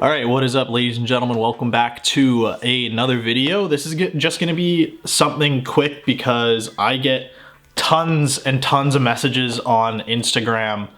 All right, what is up, ladies and gentlemen? Welcome back to another video. This is just going to be something quick because I get tons and tons of messages on Instagram,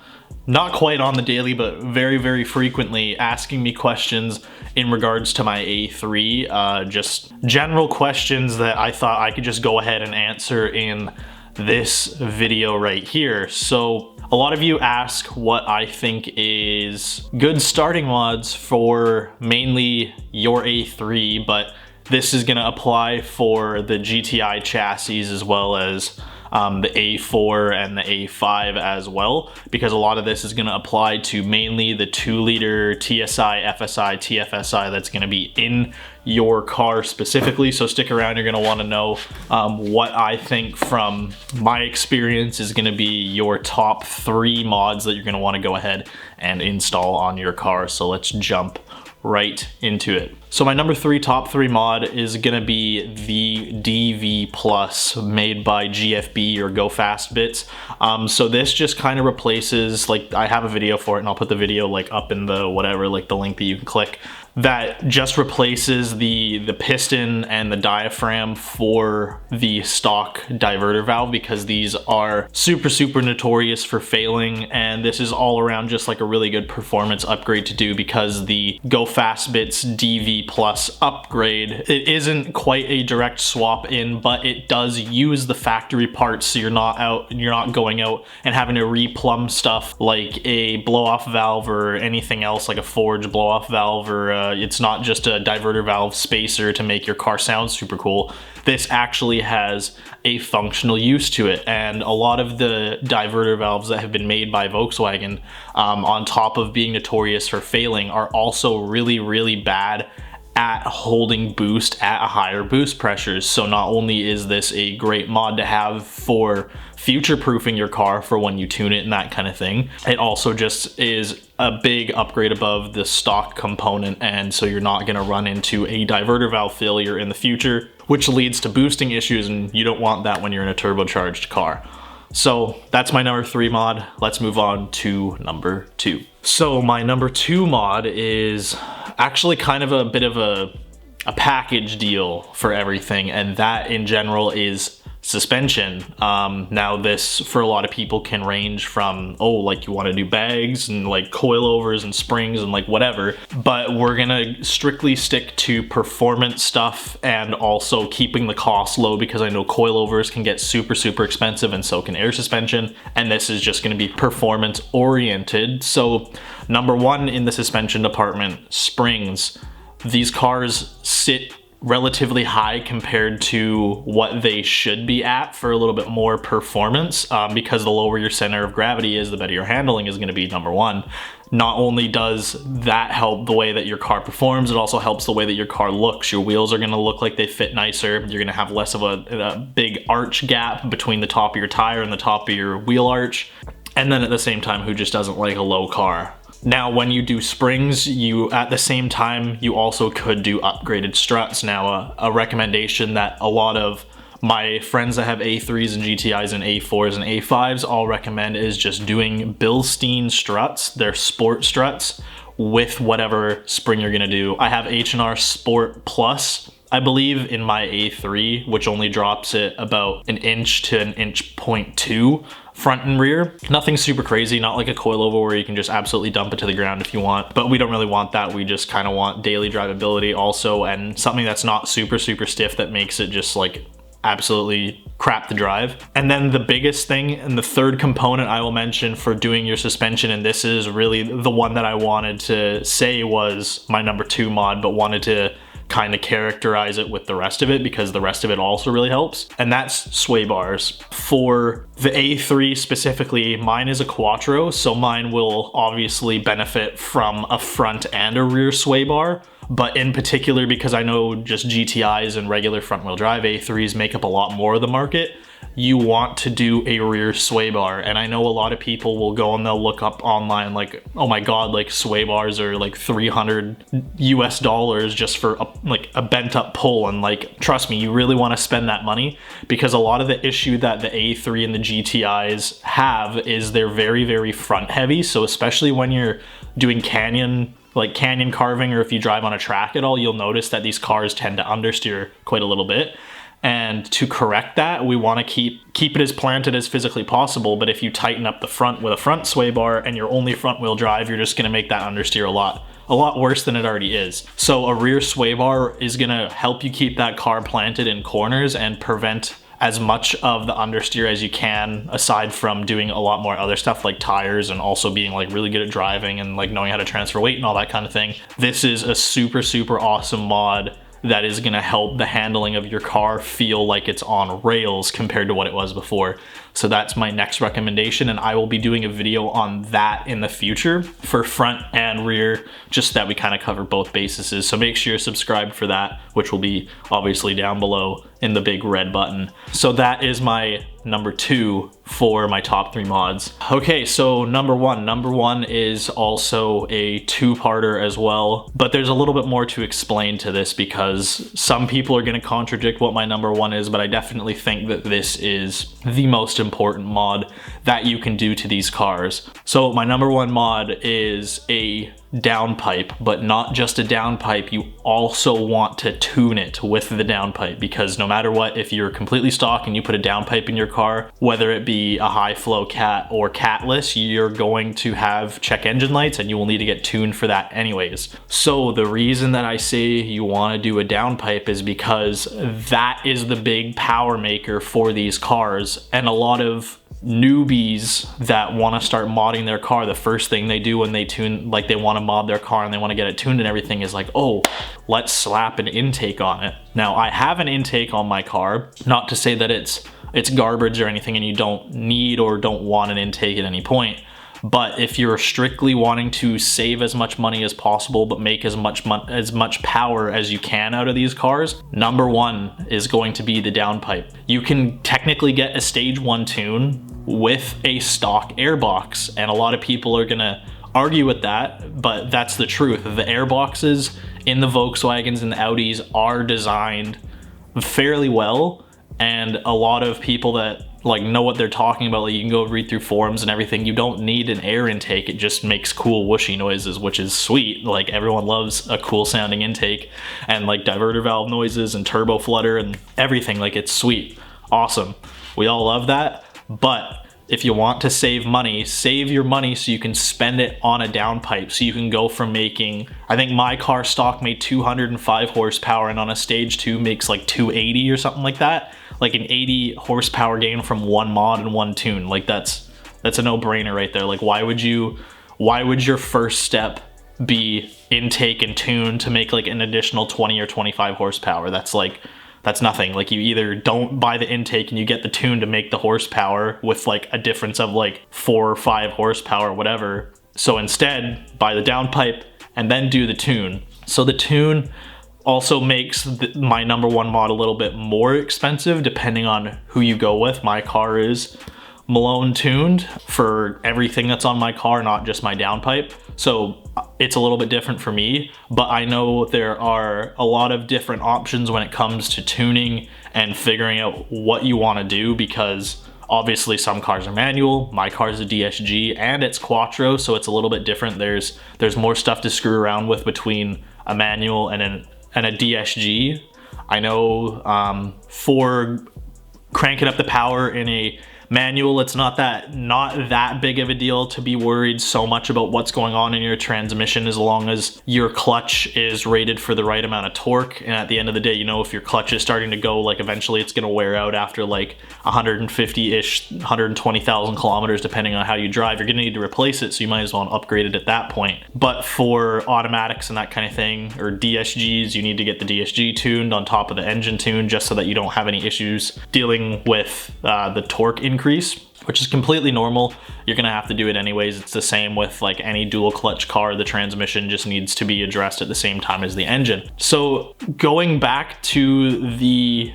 not quite on the daily, but very, very frequently, asking me questions in regards to my A3, just general questions that I thought I could just go ahead and answer in this video right here. So a lot of you ask what I think is good starting mods for mainly your A3, but this is going to apply for the GTI chassis as well as the A4 and the A5 as well, because a lot of this is going to apply to mainly the 2-liter TSI, FSI, TFSI that's going to be in your car specifically. So stick around, you're going to want to know what I think from my experience is going to be your top 3 mods that you're going to want to go ahead and install on your car. So let's jump right into it. So my number 3 top 3 mod is gonna be the DV Plus made by GFB or Go Fast Bits. So this just kind of replaces, like, I have a video for it and I'll put the video like up in the whatever, like the link that you can click, that just replaces the piston and the diaphragm for the stock diverter valve, because these are super notorious for failing, and this is all around just like a really good performance upgrade to do, because the Go Fast Bits DV Plus upgrade, it isn't quite a direct swap in, but it does use the factory parts, so you're not going out and having to replumb stuff like a blow-off valve or anything else, like a forged blow-off valve, or it's not just a diverter valve spacer to make your car sound super cool. This actually has a functional use to it, and a lot of the diverter valves that have been made by Volkswagen, on top of being notorious for failing, are also really bad at holding boost at higher boost pressures. So not only is this a great mod to have for future-proofing your car for when you tune it and that kind of thing, it also just is a big upgrade above the stock component, and so you're not going to run into a diverter valve failure in the future, which leads to boosting issues, and you don't want that when you're in a turbocharged car. So that's my number 3 mod. Let's move on to number 2. So my number 2 mod is actually kind of a bit of a package deal for everything, and that in general is suspension. Now this for a lot of people can range from, oh, like you want to do bags and like coilovers and springs and like whatever, but we're gonna strictly stick to performance stuff and also keeping the cost low, because I know coilovers can get super expensive and so can air suspension, and this is just going to be performance oriented. So number 1 in the suspension department, springs. These cars sit relatively high compared to what they should be at for a little bit more performance, because the lower your center of gravity is, the better your handling is going to be, number 1. Not only does that help the way that your car performs, it also helps the way that your car looks. Your wheels are going to look like they fit nicer. You're going to have less of a big arch gap between the top of your tire and the top of your wheel arch. And then at the same time, who just doesn't like a low car? Now, when you do springs, at the same time, you also could do upgraded struts. Now, a recommendation that a lot of my friends that have A3s and GTIs and A4s and A5s all recommend is just doing Bilstein struts, their sport struts, with whatever spring you're gonna do. I have H&R Sport Plus, I believe, in my A3, which only drops it about 1 inch to 1.2 inches front and rear. Nothing super crazy, not like a coilover where you can just absolutely dump it to the ground if you want, but we don't really want that. We just kind of want daily drivability also, and something that's not super stiff that makes it just like absolutely crap to drive. And then the biggest thing and the third component I will mention for doing your suspension, and this is really the one that I wanted to say was my number 2 mod, but wanted to kind of characterize it with the rest of it because the rest of it also really helps, and that's sway bars. For the A3 specifically, mine is a Quattro, so mine will obviously benefit from a front and a rear sway bar, but in particular, because I know just GTIs and regular front wheel drive A3s make up a lot more of the market, you want to do a rear sway bar. And I know a lot of people will go and they'll look up online like, oh my god, like sway bars are like $300 US just for a bent up pull, and like, trust me, you really want to spend that money, because a lot of the issue that the A3 and the GTIs have is they're very front heavy. So especially when you're doing canyon like canyon carving, or if you drive on a track at all, you'll notice that these cars tend to understeer quite a little bit. And to correct that, we want to keep it as planted as physically possible. But if you tighten up the front with a front sway bar and you're only front wheel drive, you're just going to make that understeer a lot worse than it already is. So a rear sway bar is going to help you keep that car planted in corners and prevent as much of the understeer as you can, aside from doing a lot more other stuff like tires and also being like really good at driving and like knowing how to transfer weight and all that kind of thing. This is a super awesome mod that is going to help the handling of your car feel like it's on rails compared to what it was before. So that's my next recommendation, and I will be doing a video on that in the future for front and rear, just so that we kind of cover both bases. So make sure you're subscribed for that, which will be obviously down below in the big red button. So that is my number 2 for my top 3 mods. Okay, so number one is also a 2-parter as well, but there's a little bit more to explain to this because some people are going to contradict what my number 1 is, but I definitely think that this is the most important mod that you can do to these cars. So my number 1 mod is a downpipe, but not just a downpipe. You also want to tune it with the downpipe, because no matter what, if you're completely stock and you put a downpipe in your car, whether it be a high flow cat or catless, you're going to have check engine lights and you will need to get tuned for that anyways. So the reason that I say you want to do a downpipe is because that is the big power maker for these cars, and a lot of newbies that want to start modding their car, the first thing they do when they tune, like they want to mod their car and they want to get it tuned and everything, is like, oh, let's slap an intake on it. Now I have an intake on my car, not to say that it's garbage or anything and you don't need or don't want an intake at any point, but if you're strictly wanting to save as much money as possible but make as much power as you can out of these cars, number 1 is going to be the downpipe. You can technically get a stage 1 tune with a stock airbox, and a lot of people are gonna argue with that, but that's the truth. The airboxes in the Volkswagens and the Audis are designed fairly well, and a lot of people that like know what they're talking about, like you can go read through forums and everything, you don't need an air intake, it just makes cool whooshy noises, which is sweet. Like everyone loves a cool sounding intake, and like diverter valve noises and turbo flutter and everything, like it's sweet, awesome, we all love that. But if you want to save money, save your money so you can spend it on a downpipe, so you can go from making, I think my car stock made 205 horsepower and on a stage 2 makes like 280 or something like that, like an 80 horsepower gain from 1 mod and 1 tune. Like that's a no-brainer right there. Like why would your first step be intake and tune to make like an additional 20 or 25 horsepower? That's nothing. Like you either don't buy the intake and you get the tune to make the horsepower with like a difference of like 4 or 5 horsepower or whatever. So instead buy the downpipe and then do the tune. So the tune also makes my number 1 mod a little bit more expensive depending on who you go with. My car is Malone tuned for everything that's on my car, not just my downpipe. So it's a little bit different for me, but I know there are a lot of different options when it comes to tuning and figuring out what you want to do, because obviously some cars are manual, my car is a DSG and it's quattro, so it's a little bit different. There's more stuff to screw around with between a manual and a DSG. I know for cranking up the power in a manual, it's not that big of a deal to be worried so much about what's going on in your transmission, as long as your clutch is rated for the right amount of torque. And at the end of the day, you know, if your clutch is starting to go, like eventually it's going to wear out after like 150-ish, 120,000 kilometers, depending on how you drive, you're going to need to replace it, so you might as well upgrade it at that point. But for automatics and that kind of thing, or DSGs, you need to get the DSG tuned on top of the engine tune, just so that you don't have any issues dealing with the torque increase, which is completely normal. You're gonna have to do it anyways. It's the same with like any dual clutch car. The transmission just needs to be addressed at the same time as the engine. So going back to the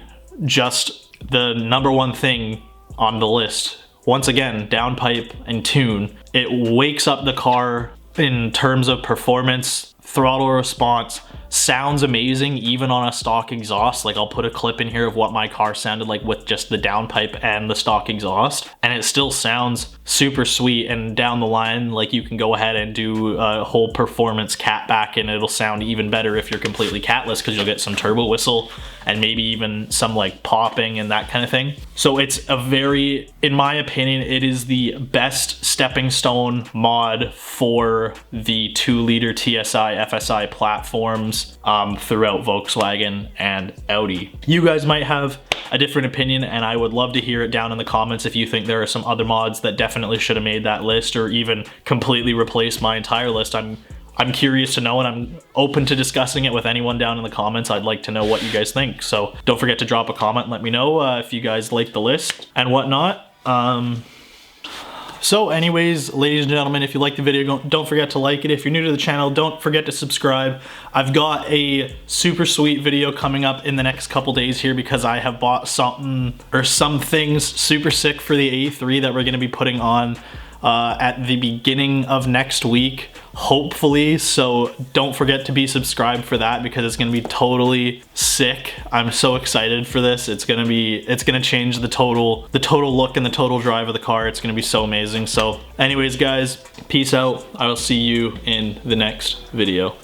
number 1 thing on the list, once again, downpipe and tune. It wakes up the car in terms of performance, throttle response, sounds amazing even on a stock exhaust. Like I'll put a clip in here of what my car sounded like with just the downpipe and the stock exhaust, and it still sounds super sweet, and down the line, like, you can go ahead and do a whole performance catback, and it'll sound even better if you're completely catless, because you'll get some turbo whistle and maybe even some like popping and that kind of thing. So it's a very, in my opinion, it is the best stepping stone mod for the 2-liter TSI FSI platforms throughout Volkswagen and Audi. You guys might have a different opinion, and I would love to hear it down in the comments if you think there are some other mods that definitely should have made that list, or even completely replaced my entire list. I'm curious to know, and I'm open to discussing it with anyone down in the comments. I'd like to know what you guys think. So don't forget to drop a comment and let me know if you guys like the list and whatnot. So anyways, ladies and gentlemen, if you like the video, don't forget to like it. If you're new to the channel, don't forget to subscribe. I've got a super sweet video coming up in the next couple days here, because I have bought something, or some things super sick for the A3 that we're gonna be putting on at the beginning of next week, hopefully. So don't forget to be subscribed for that, because it's gonna be totally sick. I'm so excited for this. It's gonna change the total look and the total drive of the car. It's gonna be so amazing. So anyways, guys, peace out. I will see you in the next video.